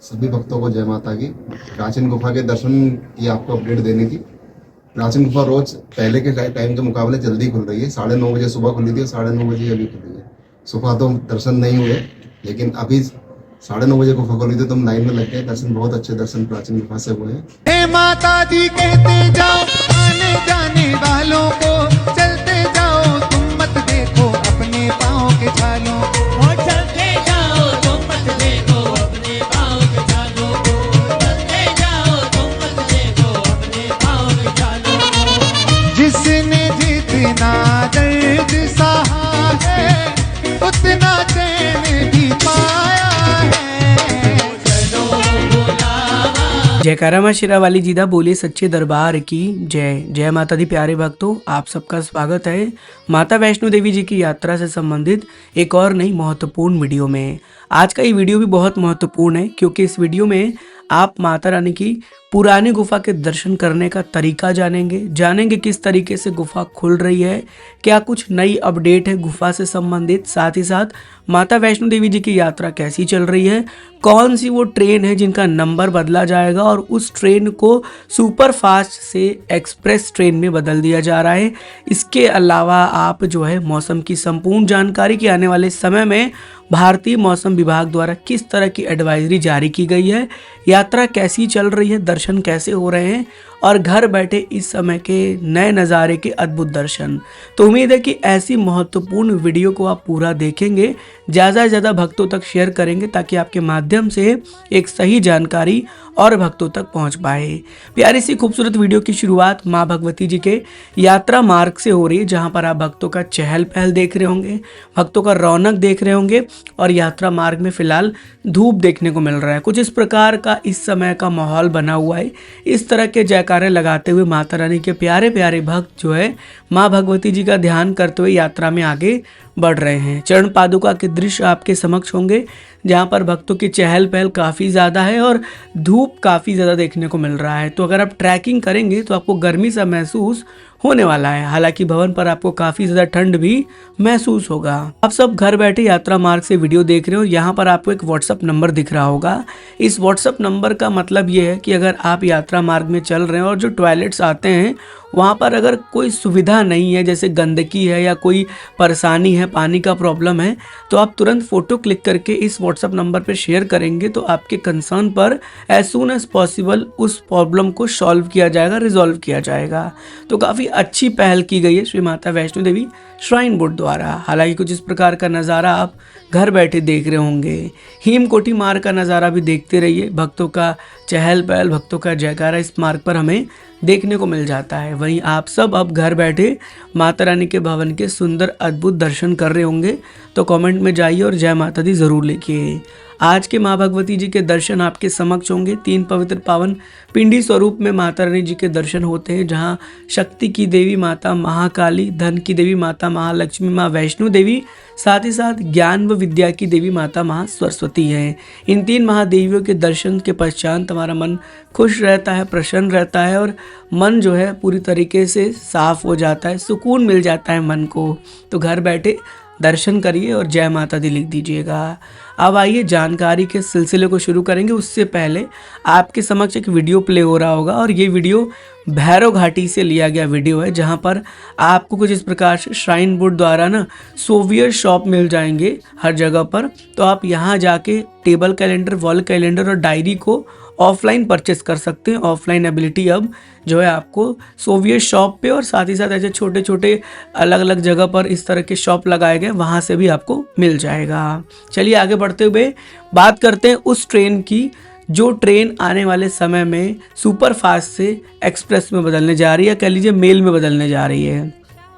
सभी भक्तों को जय माता की। प्राचीन गुफा के दर्शन की आपको अपडेट देनी थी। प्राचीन गुफा रोज पहले के टाइम के मुकाबले जल्दी खुल रही है। 9:30 बजे सुबह खुली थी और 9:30 बजे अभी खुली है। सुबह तो दर्शन नहीं हुए, लेकिन अभी 9:30 बजे गुफा खुली थी तो हम लाइन में लग गए। दर्शन, बहुत अच्छे दर्शन प्राचीन गुफा से हुए हैं। हे माता दी कहते जाओ आने जाने वालों को, चलते जाओ तुम मत देखो अपने पाँव के छालों को। और चलते जाओ तुम मत देखो अपने पाँव के छालों को, चलते जाओ तुम मत देखो अपने पाँव के छालों को। जिसने जितना दर्द सहा है उतना चैन भी पाया है। चलो बुलावा। जयकारा माँ शेरा वाली जीदा बोले सच्चे दरबार की जय। जय माता दी प्यारे भक्तों, आप सबका स्वागत है माता वैष्णो देवी जी की यात्रा से संबंधित एक और नई महत्वपूर्ण वीडियो में। आज का ये वीडियो भी बहुत महत्वपूर्ण है क्योंकि इस वीडियो में आप माता रानी की पुरानी गुफा के दर्शन करने का तरीका जानेंगे किस तरीके से गुफा खुल रही है, क्या कुछ नई अपडेट है गुफा से संबंधित, साथ ही साथ माता वैष्णो देवी जी की यात्रा कैसी चल रही है, कौन सी वो ट्रेन है जिनका नंबर बदला जाएगा और उस ट्रेन को सुपर फास्ट से एक्सप्रेस ट्रेन में बदल दिया जा रहा है। इसके अलावा आप जो है मौसम की संपूर्ण जानकारी की आने वाले समय में भारतीय मौसम विभाग द्वारा किस तरह की एडवाइजरी जारी की गई है, यात्रा कैसी चल रही है, दर्शन कैसे हो रहे हैं और घर बैठे इस समय के नए नज़ारे के अद्भुत दर्शन। तो उम्मीद है कि ऐसी महत्वपूर्ण वीडियो को आप पूरा देखेंगे, ज़्यादा से ज़्यादा भक्तों तक शेयर करेंगे ताकि आपके माध्यम से एक सही जानकारी और भक्तों तक पहुंच पाए। प्यारी सी खूबसूरत वीडियो की शुरुआत माँ भगवती जी के यात्रा मार्ग से हो रही है, जहां पर आप भक्तों का चहल पहल देख रहे होंगे, भक्तों का रौनक देख रहे होंगे और यात्रा मार्ग में फिलहाल धूप देखने को मिल रहा है। कुछ इस प्रकार का इस समय का माहौल बना हुआ है। इस तरह के जयकारे लगाते हुए माता रानी के प्यारे प्यारे भक्त जो है माँ भगवती जी का ध्यान करते हुए यात्रा में आगे बढ़ रहे हैं। चरण पादुका के दृश्य आपके समक्ष होंगे, जहाँ पर भक्तों की चहल पहल काफ़ी ज़्यादा है और धूप काफ़ी ज़्यादा देखने को मिल रहा है। तो अगर आप ट्रैकिंग करेंगे तो आपको गर्मी सा महसूस होने वाला है, हालांकि भवन पर आपको काफ़ी ज़्यादा ठंड भी महसूस होगा। आप सब घर बैठे यात्रा मार्ग से वीडियो देख रहे हो, यहाँ पर आपको एक व्हाट्सअप नंबर दिख रहा होगा। इस व्हाट्सअप नंबर का मतलब ये है कि अगर आप यात्रा मार्ग में चल रहे हैं और जो टॉयलेट्स आते हैं वहाँ पर अगर कोई सुविधा नहीं है, जैसे गंदगी है या कोई परेशानी है, पानी का प्रॉब्लम है, तो आप तुरंत फ़ोटो क्लिक करके इस व्हाट्सअप नंबर पर शेयर करेंगे तो आपके कंसर्न पर एज सून एज पॉसिबल उस प्रॉब्लम को सॉल्व किया जाएगा, रिजॉल्व किया जाएगा। तो काफ़ी अच्छी पहल की गई है श्री माता वैष्णो देवी श्राइन बोर्ड द्वारा। हालांकि कुछ इस प्रकार का नज़ारा आप घर बैठे देख रहे होंगे। हेमकोटी मार्ग का नज़ारा भी देखते रहिए, भक्तों का चहल पहल, भक्तों का जयकारा इस मार्ग पर हमें देखने को मिल जाता है। वहीं आप सब अब घर बैठे माता रानी के भवन के सुंदर अद्भुत दर्शन कर रहे होंगे, तो कमेंट में जाइए और जय माता दी ज़रूर लिखिए। आज के माँ भगवती जी के दर्शन आपके समक्ष होंगे। 3 पवित्र पावन पिंडी स्वरूप में माता रानी जी के दर्शन होते हैं, जहाँ शक्ति की देवी माता महाकाली, धन की देवी माता महालक्ष्मी, माँ वैष्णो देवी, साथ ही साथ ज्ञान व विद्या की देवी माता महासरस्वती हैं। इन 3 महादेवियों के दर्शन के पश्चात हमारा मन खुश रहता है, प्रसन्न रहता है और मन जो है पूरी तरीके से साफ हो जाता है, सुकून मिल जाता है मन को। तो घर बैठे दर्शन करिए और जय माता दी लिख दीजिएगा। अब आइए जानकारी के सिलसिले को शुरू करेंगे। उससे पहले आपके समक्ष एक वीडियो प्ले हो रहा होगा और ये वीडियो भैरव घाटी से लिया गया वीडियो है, जहाँ पर आपको कुछ इस प्रकार से श्राइन बोर्ड द्वारा ना सोवियर शॉप मिल जाएंगे हर जगह पर। तो आप यहाँ जाके टेबल कैलेंडर, वॉल कैलेंडर और डायरी को ऑफलाइन परचेस कर सकते हैं। ऑफलाइन एबिलिटी अब जो है आपको सोवियर शॉप पे और साथ ही साथ ऐसे छोटे छोटे अलग अलग जगह पर इस तरह के शॉप लगाए गए, वहाँ से भी आपको मिल जाएगा। चलिए आगे बढ़ते हुए बात करते हैं उस ट्रेन की जो ट्रेन आने वाले समय में सुपर फास्ट से एक्सप्रेस में बदलने जा रही है, कह लीजिए मेल में बदलने जा रही है।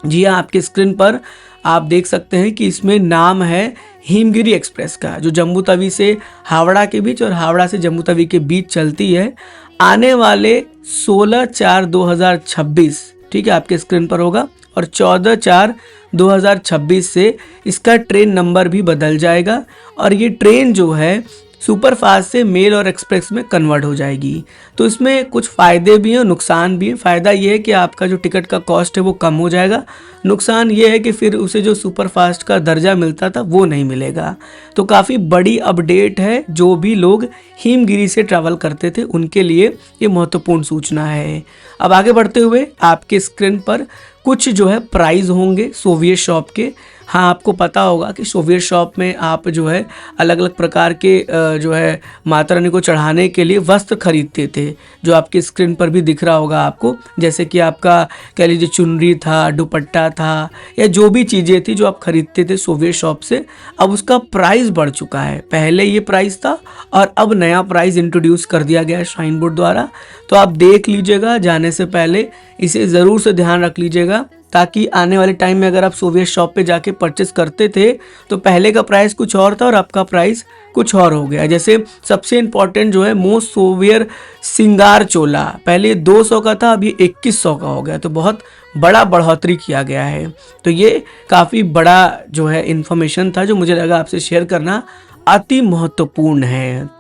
जी हाँ, आपके स्क्रीन पर आप देख सकते हैं कि इसमें नाम है हिमगिरी एक्सप्रेस का, जो जम्मू तवी से हावड़ा के बीच और हावड़ा से जम्मू तवी के बीच चलती है। आने वाले 16/4/2026, ठीक है, आपके स्क्रीन पर होगा और 14/4/2026 से इसका ट्रेन नंबर भी बदल जाएगा और ये ट्रेन जो है सुपर फास्ट से मेल और एक्सप्रेस में कन्वर्ट हो जाएगी। तो इसमें कुछ फ़ायदे भी हैं और नुकसान भी हैं। फ़ायदा ये है कि आपका जो टिकट का कॉस्ट है वो कम हो जाएगा। नुकसान ये है कि फिर उसे जो सुपर फास्ट का दर्जा मिलता था वो नहीं मिलेगा। तो काफ़ी बड़ी अपडेट है, जो भी लोग हिमगिरी से ट्रैवल करते थे उनके लिए ये महत्वपूर्ण सूचना है। अब आगे बढ़ते हुए आपके स्क्रीन पर कुछ जो है प्राइस होंगे सोवियत शॉप के। हाँ, आपको पता होगा कि सोवियत शॉप में आप जो है अलग अलग प्रकार के जो है माता रानी को चढ़ाने के लिए वस्त्र खरीदते थे, जो आपके स्क्रीन पर भी दिख रहा होगा आपको। जैसे कि आपका कह लीजिए चुनरी था, दुपट्टा था, या जो भी चीज़ें थी जो आप खरीदते थे सोवियत शॉप से, अब उसका प्राइस बढ़ चुका है। पहले ये प्राइस था और अब नया प्राइस इंट्रोड्यूस कर दिया गया है श्राइन बोर्ड द्वारा। तो आप देख लीजिएगा, जाने से पहले इसे ज़रूर से ध्यान रख लीजिएगा, ताकि आने वाले टाइम में अगर आप सोवियत शॉप पे जाके परचेस करते थे तो पहले का प्राइस कुछ और था और आपका प्राइस कुछ और हो गया। जैसे सबसे इम्पोर्टेंट जो है मोस्ट सोवियर सिंगार चोला, पहले 200 का था, अभी 2100 का हो गया। तो बहुत बड़ा बढ़ोतरी किया गया है। तो ये काफ़ी बड़ा जो है इन्फॉर्मेशन था, जो मुझे लगा आपसे शेयर करना अति महत्वपूर्ण है।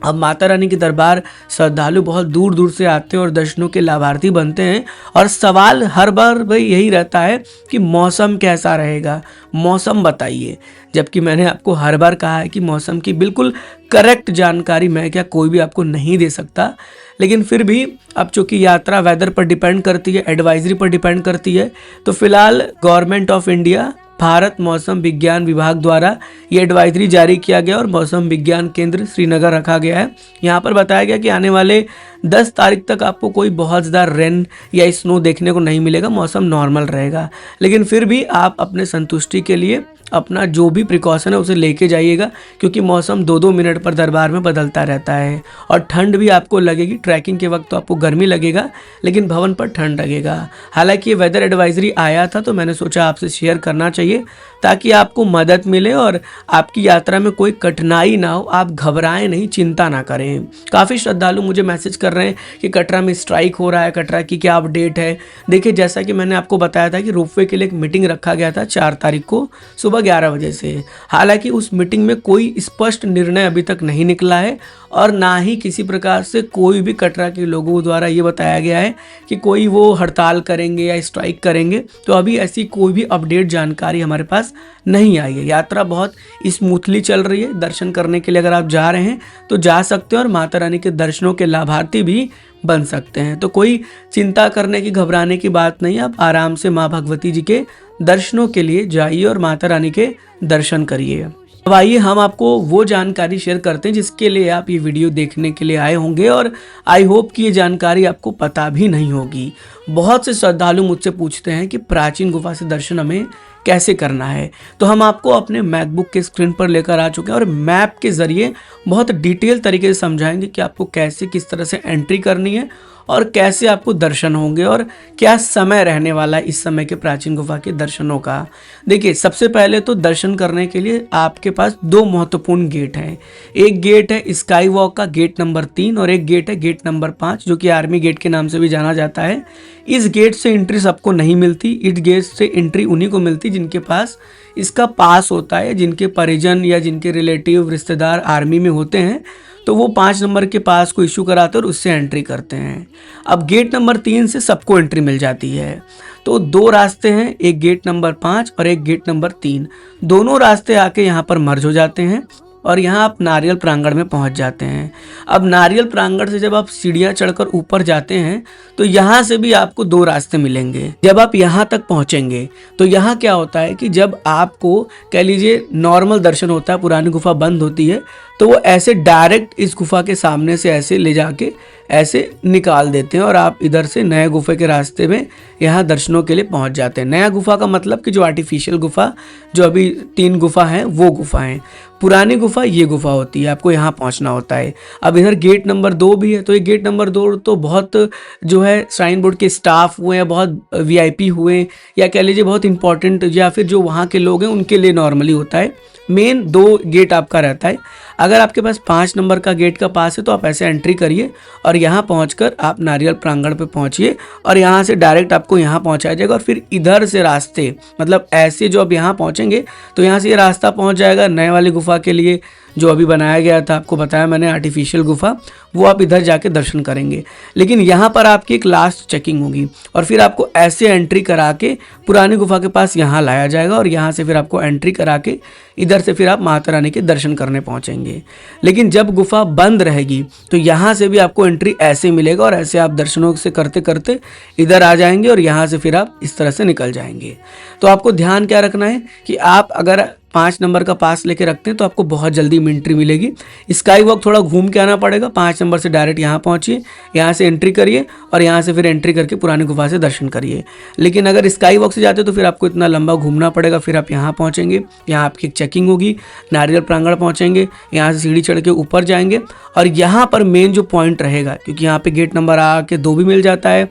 अब माता रानी के दरबार श्रद्धालु बहुत दूर दूर से आते हैं और दर्शनों के लाभार्थी बनते हैं, और सवाल हर बार भाई यही रहता है कि मौसम कैसा रहेगा, मौसम बताइए। जबकि मैंने आपको हर बार कहा है कि मौसम की बिल्कुल करेक्ट जानकारी मैं क्या कोई भी आपको नहीं दे सकता, लेकिन फिर भी अब चूँकि यात्रा वेदर पर डिपेंड करती है, एडवाइजरी पर डिपेंड करती है, तो फिलहाल गवर्नमेंट ऑफ इंडिया भारत मौसम विज्ञान विभाग द्वारा ये एडवाइजरी जारी किया गया और मौसम विज्ञान केंद्र श्रीनगर रखा गया है। यहाँ पर बताया गया कि आने वाले 10 तारीख तक आपको कोई बहुत ज़्यादा रेन या स्नो देखने को नहीं मिलेगा, मौसम नॉर्मल रहेगा। लेकिन फिर भी आप अपने संतुष्टि के लिए अपना जो भी प्रिकॉशन है उसे लेके जाइएगा, क्योंकि मौसम 2-2 मिनट पर दरबार में बदलता रहता है और ठंड भी आपको लगेगी। ट्रैकिंग के वक्त तो आपको गर्मी लगेगा, लेकिन भवन पर ठंड लगेगा। हालांकि ये वेदर एडवाइजरी आया था तो मैंने सोचा आपसे शेयर करना चाहिए, ताकि आपको मदद मिले और आपकी यात्रा में कोई कठिनाई ना हो। आप घबराएं नहीं, चिंता ना करें। काफ़ी श्रद्धालु मुझे मैसेज कर रहे हैं कि कटरा में स्ट्राइक हो रहा है, कटरा की क्या अपडेट है। देखिए, जैसा कि मैंने आपको बताया था कि रोपवे के लिए एक मीटिंग रखा गया था 4 तारीख को सुबह 11 बजे से। हालांकि उस मीटिंग में कोई स्पष्ट निर्णय अभी तक नहीं निकला है और ना ही किसी प्रकार से कोई भी कटरा के लोगों द्वारा ये बताया गया है कि कोई वो हड़ताल करेंगे या स्ट्राइक करेंगे। तो अभी ऐसी कोई भी अपडेट जानकारी हमारे पास नहीं आई है। यात्रा बहुत स्मूथली चल रही है। दर्शन करने के लिए अगर आप जा रहे हैं तो जा सकते हैं और माता रानी के दर्शनों के लाभार्थी भी बन सकते हैं। तो कोई चिंता करने की, घबराने की बात नहीं। आप आराम से माँ भगवती जी के दर्शनों के लिए जाइए और माता रानी के दर्शन करिए। अब आइए हम आपको वो जानकारी शेयर करते हैं जिसके लिए आप ये वीडियो देखने के लिए आए होंगे, और आई होप कि ये जानकारी आपको पता भी नहीं होगी। बहुत से श्रद्धालु मुझसे पूछते हैं कि प्राचीन गुफा से दर्शन हमें कैसे करना है। तो हम आपको अपने मैकबुक के स्क्रीन पर लेकर आ चुके हैं और मैप के ज़रिए बहुत डिटेल तरीके से समझाएंगे कि आपको कैसे, किस तरह से एंट्री करनी है और कैसे आपको दर्शन होंगे और क्या समय रहने वाला है इस समय के प्राचीन गुफा के दर्शनों का। देखिए, सबसे पहले तो दर्शन करने के लिए आपके पास 2 महत्वपूर्ण गेट हैं। एक गेट है स्काई वॉक का गेट नंबर 3 और एक गेट है गेट नंबर 5, जो कि आर्मी गेट के नाम से भी जाना जाता है। इस गेट से एंट्री सबको नहीं मिलती। इस गेट से एंट्री उन्हीं को मिलती जिनके पास इसका पास होता है, जिनके परिजन या जिनके रिलेटिव रिश्तेदार आर्मी में होते हैं, तो वो 5 नंबर के पास को इशू कराते हैं और उससे एंट्री करते हैं। अब गेट नंबर 3 से सबको एंट्री मिल जाती है। तो 2 रास्ते हैं, एक गेट नंबर 5 और एक गेट नंबर 3। दोनों रास्ते आके यहाँ पर मर्ज हो जाते हैं और यहाँ आप नारियल प्रांगण में पहुँच जाते हैं। अब नारियल प्रांगण से जब आप सीढ़ियाँ चढ़कर ऊपर जाते हैं तो यहाँ से भी आपको 2 रास्ते मिलेंगे। जब आप यहाँ तक पहुँचेंगे तो यहाँ क्या होता है कि जब आपको कह लीजिए नॉर्मल दर्शन होता है, पुरानी गुफा बंद होती है, तो वो ऐसे डायरेक्ट इस गुफा के सामने से ऐसे ले जाके ऐसे निकाल देते हैं और आप इधर से नए गुफा के रास्ते में यहाँ दर्शनों के लिए पहुँच जाते हैं। नया गुफा का मतलब कि जो आर्टिफिशियल गुफा, जो अभी 3 गुफा हैं वो गुफा हैं। पुरानी गुफा ये गुफा होती है, आपको यहाँ पहुँचना होता है। अब इधर गेट नंबर 2 भी है, तो ये गेट नंबर 2 तो बहुत जो है श्राइन बोर्ड के स्टाफ हुए या बहुत VIP हुए या कह लीजिए बहुत इंपॉर्टेंट या फिर जो वहाँ के लोग हैं उनके लिए नॉर्मली होता है। मेन 2 गेट आपका रहता है। अगर आपके पास 5 नंबर का गेट का पास है तो आप ऐसे एंट्री करिए और यहाँ पहुँचकर आप नारियल प्रांगण पे पहुँचिए और यहाँ से डायरेक्ट आपको यहाँ पहुँचाया जाएगा। और फिर इधर से रास्ते, मतलब ऐसे जो अब यहाँ पहुँचेंगे तो यहाँ से ये रास्ता पहुँच जाएगा नए वाली गुफा के लिए, जो अभी बनाया गया था, आपको बताया मैंने आर्टिफिशियल गुफा, वो आप इधर जाके दर्शन करेंगे। लेकिन यहाँ पर आपकी एक लास्ट चेकिंग होगी और फिर आपको ऐसे एंट्री करा के पुरानी गुफा के पास यहाँ लाया जाएगा और यहाँ से फिर आपको एंट्री करा के इधर से फिर आप माता रानी के दर्शन करने पहुँचेंगे। लेकिन जब गुफा बंद रहेगी तो यहाँ से भी आपको एंट्री ऐसे मिलेगा और ऐसे आप दर्शनों से करते करते इधर आ जाएंगे और यहाँ से फिर आप इस तरह से निकल जाएंगे। तो आपको ध्यान क्या रखना है कि आप अगर 5 नंबर का पास लेके रखते हैं तो आपको बहुत जल्दी एंट्री मिलेगी। स्काई वॉक थोड़ा घूम के आना पड़ेगा, 5 नंबर से डायरेक्ट यहाँ पहुँचिए, यहाँ से एंट्री करिए और यहाँ से फिर एंट्री करके पुरानी गुफा से दर्शन करिए। लेकिन अगर स्काई वॉक से जाते हो तो फिर आपको इतना लंबा घूमना पड़ेगा। फिर आप यहाँ पहुँचेंगे, यहाँ आपकी एक चेकिंग होगी, नारियल प्रांगण पहुँचेंगे, यहाँ से सीढ़ी चढ़ के ऊपर जाएंगे और यहाँ पर मेन जो पॉइंट रहेगा, क्योंकि यहाँ पे गेट नंबर आके 2 भी मिल जाता है,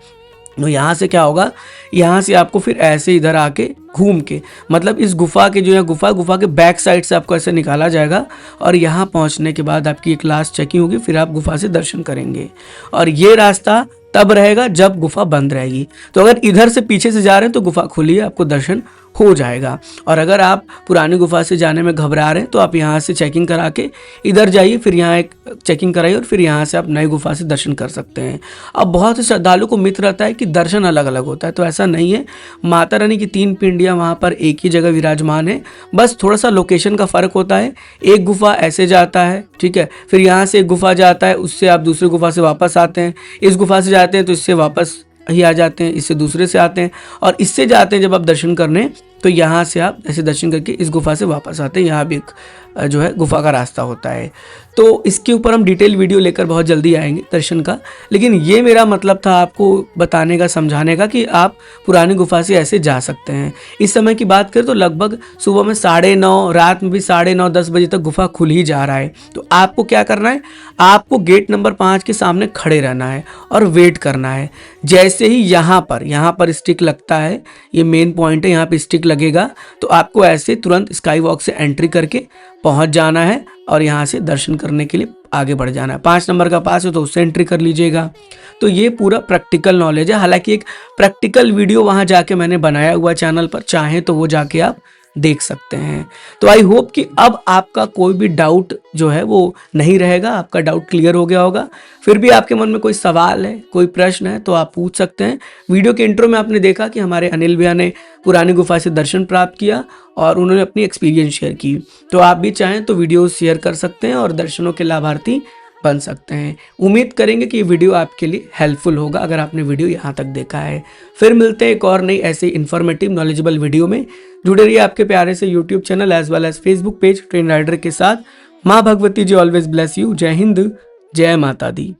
तो यहाँ से क्या होगा, यहाँ से आपको फिर ऐसे इधर आके घूम के, मतलब इस गुफा के जो है गुफा के बैक साइड से आपको ऐसे निकाला जाएगा और यहाँ पहुँचने के बाद आपकी एक लास्ट चेकिंग होगी, फिर आप गुफा से दर्शन करेंगे। और ये रास्ता तब रहेगा जब गुफा बंद रहेगी। तो अगर इधर से पीछे से जा रहे हैं तो गुफा खुली है, आपको दर्शन हो जाएगा। और अगर आप पुरानी गुफा से जाने में घबरा रहे हैं तो आप यहाँ से चेकिंग करा के इधर जाइए, फिर यहाँ एक चेकिंग कराइए और फिर यहाँ से आप नई गुफा से दर्शन कर सकते हैं। अब बहुत से श्रद्धालु को मिथ रहता है कि दर्शन अलग अलग होता है, तो ऐसा नहीं है। माता रानी की 3 पिंडियाँ वहाँ पर एक ही जगह विराजमान है, बस थोड़ा सा लोकेशन का फ़र्क होता है। एक गुफा ऐसे जाता है, ठीक है, फिर यहाँ से एक गुफा जाता है, उससे आप दूसरी गुफा से वापस आते हैं, इस गुफा से जाते हैं तो इससे वापस ही आ जाते हैं, इससे दूसरे से आते हैं और इससे जाते हैं जब आप दर्शन करने, तो यहाँ से आप ऐसे दर्शन करके इस गुफा से वापस आते हैं। यहाँ भी एक जो है गुफा का रास्ता होता है। तो इसके ऊपर हम डिटेल वीडियो लेकर बहुत जल्दी आएंगे दर्शन का। लेकिन ये मेरा मतलब था आपको बताने का, समझाने का कि आप पुरानी गुफा से ऐसे जा सकते हैं। इस समय की बात करें तो लगभग सुबह में 9:30, रात में भी 9:30 10 बजे तक गुफा खुल ही जा रहा है। तो आपको क्या करना है, आपको गेट नंबर 5 के सामने खड़े रहना है और वेट करना है। जैसे ही यहाँ पर स्टिक लगता है, ये मेन पॉइंट है, यहाँ पे स्टिक लगेगा तो आपको ऐसे तुरंत स्काई वॉक से एंट्री करके पहुंच जाना है और यहाँ से दर्शन करने के लिए आगे बढ़ जाना है। 5 नंबर का पास है तो उससे एंट्री कर लीजिएगा। तो ये पूरा प्रैक्टिकल नॉलेज है। हालांकि एक प्रैक्टिकल वीडियो वहाँ जाके मैंने बनाया हुआ चैनल पर, चाहे तो वो जाके आप देख सकते हैं। तो आई होप कि अब आपका कोई भी डाउट जो है वो नहीं रहेगा, आपका डाउट क्लियर हो गया होगा। फिर भी आपके मन में कोई सवाल है, कोई प्रश्न है तो आप पूछ सकते हैं। वीडियो के इंट्रो में आपने देखा कि हमारे अनिल भैया ने पुरानी गुफा से दर्शन प्राप्त किया और उन्होंने अपनी एक्सपीरियंस शेयर की। तो आप भी चाहें तो वीडियो शेयर कर सकते हैं और दर्शनों के लाभार्थी बन सकते हैं। उम्मीद करेंगे कि ये वीडियो आपके लिए हेल्पफुल होगा अगर आपने वीडियो यहाँ तक देखा है। फिर मिलते हैं एक और नई ऐसे इन्फॉर्मेटिव नॉलेजेबल वीडियो में। जुड़े रहिए आपके प्यारे से YouTube channel as well as Facebook page train rider के साथ। माँ Bhagwati ji always bless you. जय हिंद, जय माता दी।